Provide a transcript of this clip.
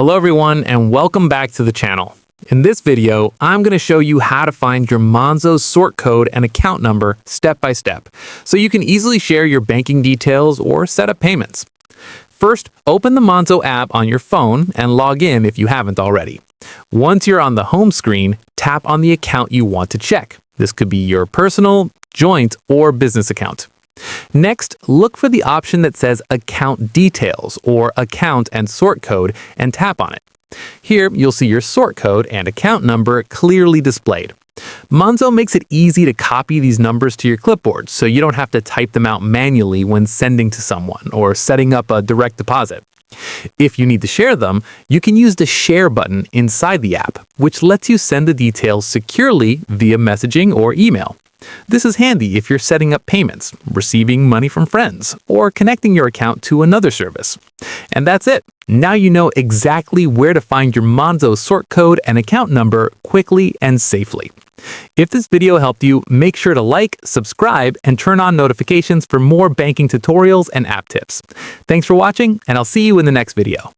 Hello everyone and welcome back to the channel. In this video, I'm going to show you how to find your Monzo sort code and account number step by step, so you can easily share your banking details or set up payments. First, open the Monzo app on your phone and log in if you haven't already. Once you're on the home screen, tap on the account you want to check. This could be your personal, joint, or business account. Next, look for the option that says Account Details or Account and Sort Code and tap on it. Here, you'll see your sort code and account number clearly displayed. Monzo makes it easy to copy these numbers to your clipboard, so you don't have to type them out manually when sending to someone or setting up a direct deposit. If you need to share them, you can use the Share button inside the app, which lets you send the details securely via messaging or email. This is handy if you're setting up payments, receiving money from friends, or connecting your account to another service. And that's it. Now you know exactly where to find your Monzo sort code and account number quickly and safely. If this video helped you, make sure to like, subscribe, and turn on notifications for more banking tutorials and app tips. Thanks for watching, and I'll see you in the next video.